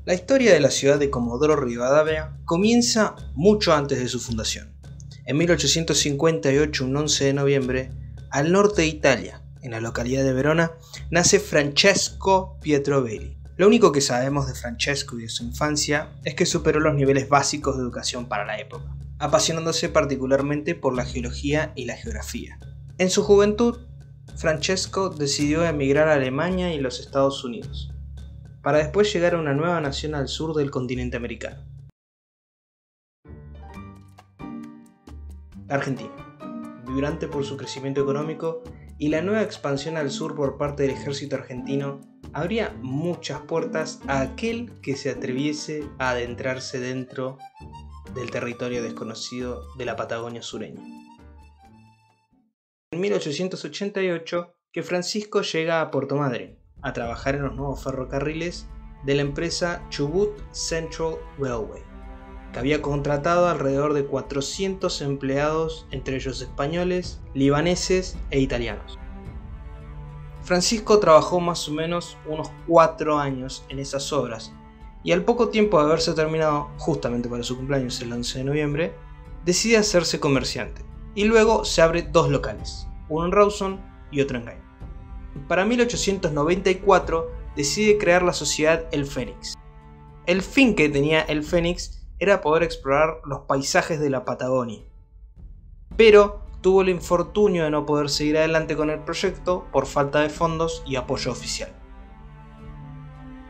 La historia de la ciudad de Comodoro Rivadavia comienza mucho antes de su fundación. En 1858, un 11 de noviembre, al norte de Italia, en la localidad de Verona, nace Francesco Pietrovelli. Lo único que sabemos de Francesco y de su infancia es que superó los niveles básicos de educación para la época, apasionándose particularmente por la geología y la geografía. En su juventud, Francesco decidió emigrar a Alemania y los Estados Unidos, para después llegar a una nueva nación al sur del continente americano. Argentina, vibrante por su crecimiento económico y la nueva expansión al sur por parte del ejército argentino, abría muchas puertas a aquel que se atreviese a adentrarse dentro del territorio desconocido de la Patagonia sureña. En 1888, que Francisco llega a Puerto Madryn a trabajar en los nuevos ferrocarriles de la empresa Chubut Central Railway, que había contratado alrededor de 400 empleados, entre ellos españoles, libaneses e italianos. Francisco trabajó más o menos unos 4 años en esas obras, y al poco tiempo de haberse terminado, justamente para su cumpleaños el 11 de noviembre, decide hacerse comerciante, y luego se abre 2 locales, uno en Rawson y otro en Gay. Para 1894 decide crear la sociedad El Fénix. El fin que tenía El Fénix era poder explorar los paisajes de la Patagonia, pero tuvo el infortunio de no poder seguir adelante con el proyecto por falta de fondos y apoyo oficial.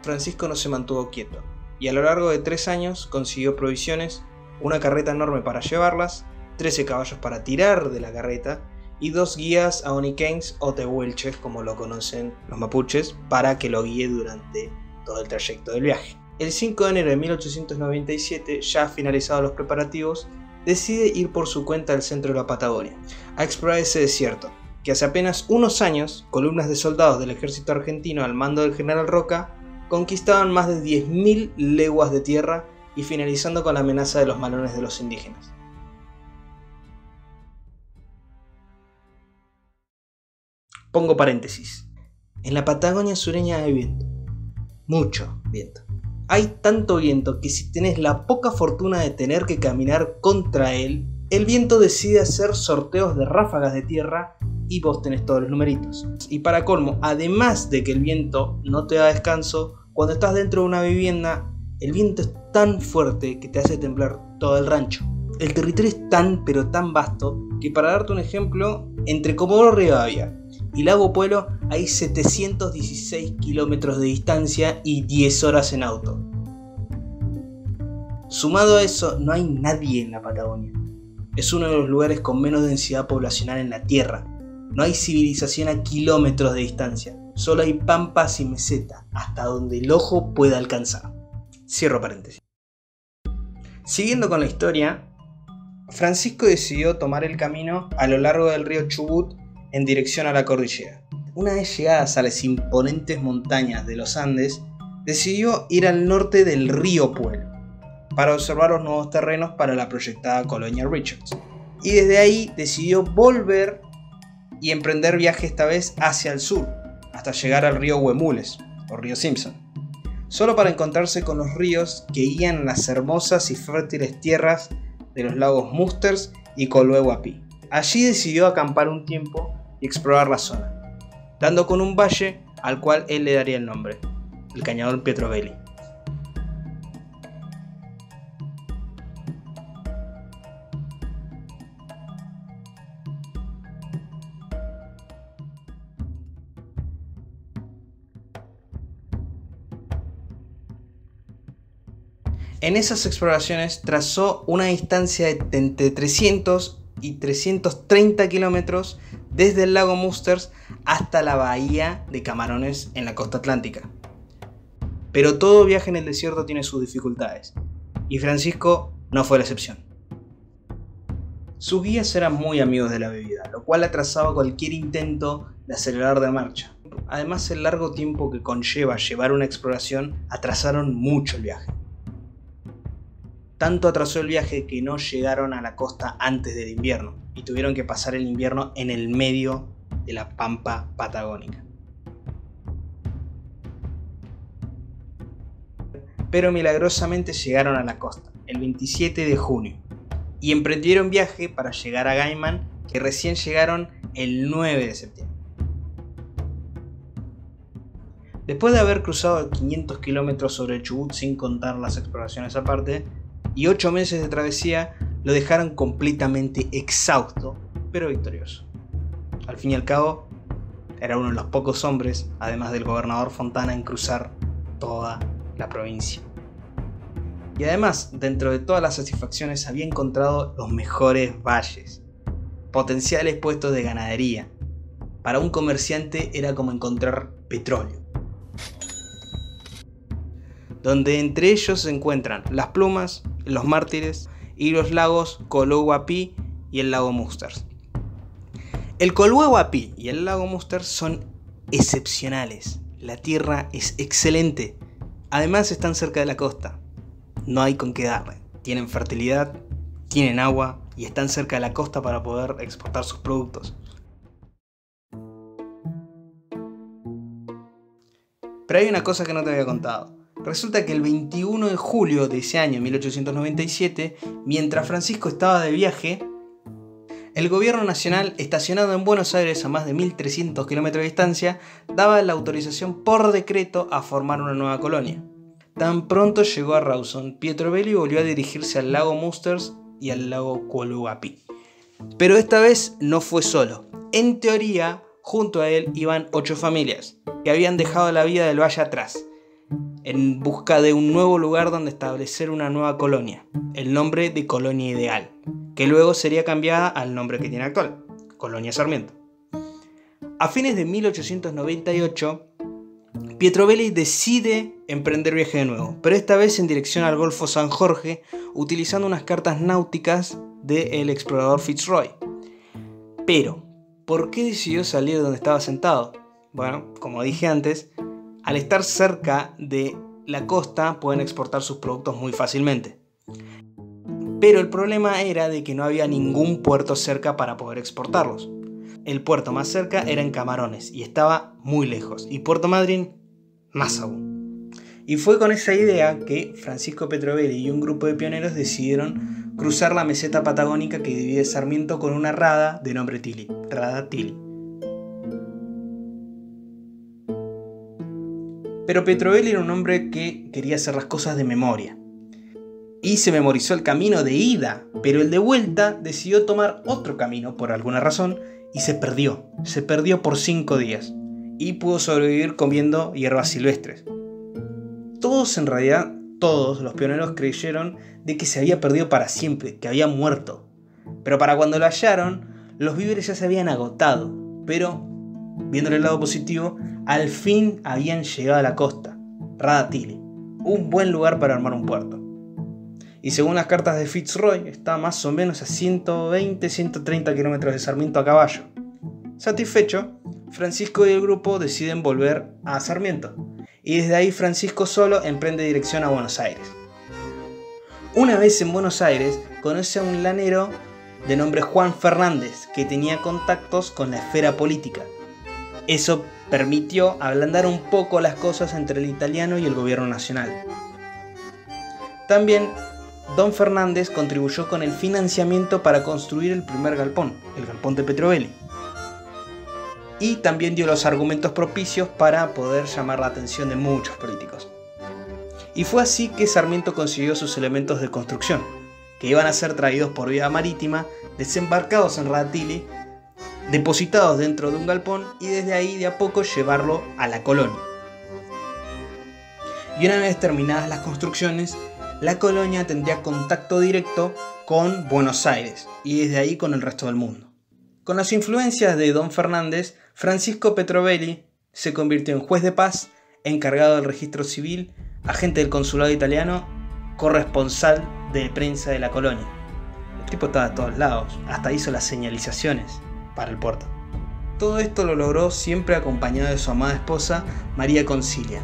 Francisco no se mantuvo quieto, y a lo largo de 3 años consiguió provisiones, una carreta enorme para llevarlas, 13 caballos para tirar de la carreta y 2 guías aoniqueños o tehuelches, como lo conocen los mapuches, para que lo guíe durante todo el trayecto del viaje. El 5 de enero de 1897, ya finalizados los preparativos, decide ir por su cuenta al centro de la Patagonia, a explorar ese desierto, que hace apenas unos años, columnas de soldados del ejército argentino al mando del general Roca, conquistaban más de 10.000 leguas de tierra y finalizando con la amenaza de los malones de los indígenas. Pongo paréntesis. En la Patagonia sureña hay viento. Mucho viento. Hay tanto viento que si tenés la poca fortuna de tener que caminar contra él, el viento decide hacer sorteos de ráfagas de tierra y vos tenés todos los numeritos. Y para colmo, además de que el viento no te da descanso, cuando estás dentro de una vivienda, el viento es tan fuerte que te hace temblar todo el rancho. El territorio es tan pero tan vasto que, para darte un ejemplo, entre Comodoro Rivadavia y Lago Puelo hay 716 kilómetros de distancia y 10 horas en auto. Sumado a eso, no hay nadie en la Patagonia. Es uno de los lugares con menos densidad poblacional en la Tierra. No hay civilización a kilómetros de distancia. Solo hay pampas y meseta, hasta donde el ojo pueda alcanzar. Cierro paréntesis. Siguiendo con la historia, Francisco decidió tomar el camino a lo largo del río Chubut en dirección a la cordillera. Una vez llegadas a las imponentes montañas de los Andes, decidió ir al norte del río Puelo para observar los nuevos terrenos para la proyectada colonia Richards. Y desde ahí decidió volver y emprender viaje esta vez hacia el sur, hasta llegar al río Huemules, o río Simpson, solo para encontrarse con los ríos que guían las hermosas y fértiles tierras de los lagos Musters y Colué-Huapi. Allí decidió acampar un tiempo y explorar la zona, dando con un valle al cual él le daría el nombre, el Cañadón Pietrovelli. En esas exploraciones trazó una distancia de entre 300 y 330 kilómetros desde el lago Musters hasta la bahía de Camarones en la costa atlántica. Pero todo viaje en el desierto tiene sus dificultades, y Francisco no fue la excepción. Sus guías eran muy amigos de la bebida, lo cual atrasaba cualquier intento de acelerar de marcha. Además, el largo tiempo que conlleva llevar una exploración atrasaron mucho el viaje. Tanto atrasó el viaje que no llegaron a la costa antes del invierno y tuvieron que pasar el invierno en el medio de la pampa patagónica. pero milagrosamente llegaron a la costa, el 27 de junio, y emprendieron viaje para llegar a Gaiman, que recién llegaron el 9 de septiembre. Después de haber cruzado 500 kilómetros sobre el Chubut sin contar las exploraciones aparte, y 8 meses de travesía, lo dejaron completamente exhausto, pero victorioso. Al fin y al cabo, era uno de los pocos hombres, además del gobernador Fontana, en cruzar toda la provincia. Y además, dentro de todas las satisfacciones, había encontrado los mejores valles, potenciales puestos de ganadería. Para un comerciante era como encontrar petróleo, donde entre ellos se encuentran Las Plumas, Los Mártires y los lagos Coluhuapi y el lago Musters. El Coluhuapi y el lago Musters son excepcionales, la tierra es excelente, además están cerca de la costa, no hay con qué darle, tienen fertilidad, tienen agua y están cerca de la costa para poder exportar sus productos. Pero hay una cosa que no te había contado. Resulta que el 21 de julio de ese año, 1897, mientras Francisco estaba de viaje, el gobierno nacional, estacionado en Buenos Aires a más de 1300 kilómetros de distancia, daba la autorización por decreto a formar una nueva colonia. Tan pronto llegó a Rawson, Pietro Belli volvió a dirigirse al lago Musters y al lago Coluhuapi. Pero esta vez no fue solo. En teoría, junto a él iban 8 familias, que habían dejado la vida del valle atrás, en busca de un nuevo lugar donde establecer una nueva colonia, el nombre de Colonia Ideal, que luego sería cambiada al nombre que tiene actual, Colonia Sarmiento. A fines de 1898, Pietro Belli decide emprender viaje de nuevo, pero esta vez en dirección al Golfo San Jorge, utilizando unas cartas náuticas del explorador Fitzroy. Pero, ¿por qué decidió salir de donde estaba sentado? Bueno, como dije antes, al estar cerca de la costa pueden exportar sus productos muy fácilmente. Pero el problema era de que no había ningún puerto cerca para poder exportarlos. El puerto más cerca era en Camarones y estaba muy lejos, y Puerto Madryn más aún. Y fue con esa idea que Francisco Petrovelli y un grupo de pioneros decidieron cruzar la meseta patagónica que divide Sarmiento con una rada de nombre Tilly, Rada Tilly. Pero Petrovelli era un hombre que quería hacer las cosas de memoria. Y se memorizó el camino de ida, pero el de vuelta decidió tomar otro camino por alguna razón y se perdió. Se perdió por 5 días y pudo sobrevivir comiendo hierbas silvestres. Todos los pioneros creyeron de que se había perdido para siempre, que había muerto. Pero para cuando lo hallaron, los víveres ya se habían agotado, pero viéndole el lado positivo, al fin habían llegado a la costa, Rada Tilly, un buen lugar para armar un puerto. Y según las cartas de Fitzroy, está más o menos a 120-130 kilómetros de Sarmiento a caballo. Satisfecho, Francisco y el grupo deciden volver a Sarmiento, y desde ahí Francisco solo emprende dirección a Buenos Aires. Una vez en Buenos Aires, conoce a un lanero de nombre Juan Fernández, que tenía contactos con la esfera política. Eso permitió ablandar un poco las cosas entre el italiano y el gobierno nacional. También Don Fernández contribuyó con el financiamiento para construir el primer galpón, el galpón de Petrovelli. Y también dio los argumentos propicios para poder llamar la atención de muchos políticos. Y fue así que Sarmiento consiguió sus elementos de construcción, que iban a ser traídos por vía marítima, desembarcados en Rada Tilly, depositados dentro de un galpón y desde ahí de a poco llevarlo a la colonia. Y una vez terminadas las construcciones, la colonia tendría contacto directo con Buenos Aires y desde ahí con el resto del mundo. Con las influencias de Don Fernández, Francisco Petrovelli se convirtió en juez de paz, encargado del registro civil, agente del consulado italiano, corresponsal de prensa de la colonia. El tipo estaba a todos lados, hasta hizo las señalizaciones para el puerto. Todo esto lo logró siempre acompañado de su amada esposa, María Concilia.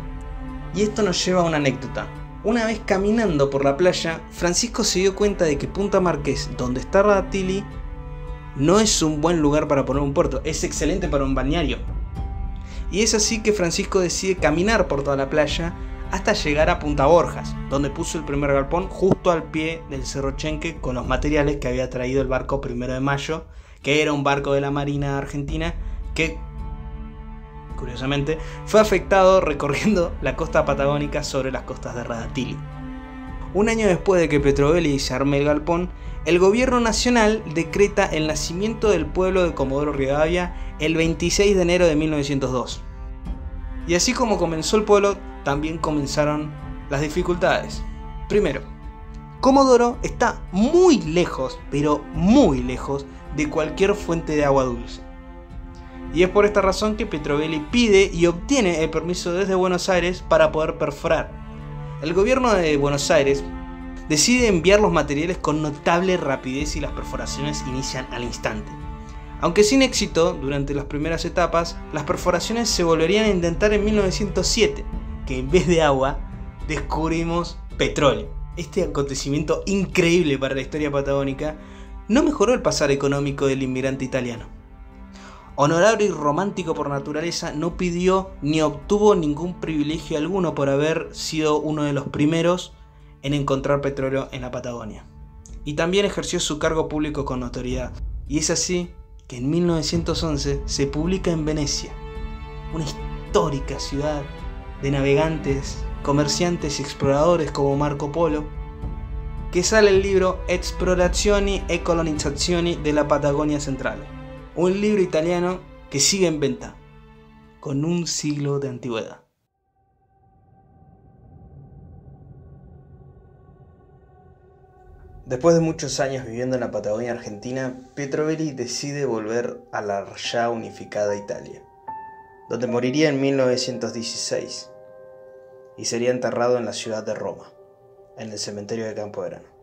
Y esto nos lleva a una anécdota. Una vez caminando por la playa, Francisco se dio cuenta de que Punta Marqués, donde está Rada Tilly, no es un buen lugar para poner un puerto, es excelente para un balneario. Y es así que Francisco decide caminar por toda la playa hasta llegar a Punta Borjas, donde puso el primer galpón justo al pie del Cerro Chenque con los materiales que había traído el barco 1 de Mayo, que era un barco de la Marina Argentina que, curiosamente, fue afectado recorriendo la costa patagónica sobre las costas de Radatili. Un año después de que Petrovelli se arme el galpón, el gobierno nacional decreta el nacimiento del pueblo de Comodoro Rivadavia el 26 de enero de 1902. Y así como comenzó el pueblo, también comenzaron las dificultades. Primero, Comodoro está muy lejos, pero muy lejos, de cualquier fuente de agua dulce. Y es por esta razón que Petrovelli pide y obtiene el permiso desde Buenos Aires para poder perforar. El gobierno de Buenos Aires decide enviar los materiales con notable rapidez y las perforaciones inician al instante. Aunque sin éxito durante las primeras etapas, las perforaciones se volverían a intentar en 1907, que en vez de agua descubrimos petróleo. Este acontecimiento increíble para la historia patagónica no mejoró el pasar económico del inmigrante italiano. Honorable y romántico por naturaleza, no pidió ni obtuvo ningún privilegio alguno por haber sido uno de los primeros en encontrar petróleo en la Patagonia. Y también ejerció su cargo público con notoriedad. Y es así que en 1911 se publica en Venecia, una histórica ciudad de navegantes, comerciantes y exploradores como Marco Polo, que sale el libro Esplorazioni e colonizzazioni della Patagonia Centrale, un libro italiano que sigue en venta, con un siglo de antigüedad. Después de muchos años viviendo en la Patagonia Argentina, Petrovelli decide volver a la ya unificada Italia, donde moriría en 1916 y sería enterrado en la ciudad de Roma, en el cementerio de Campo Grano.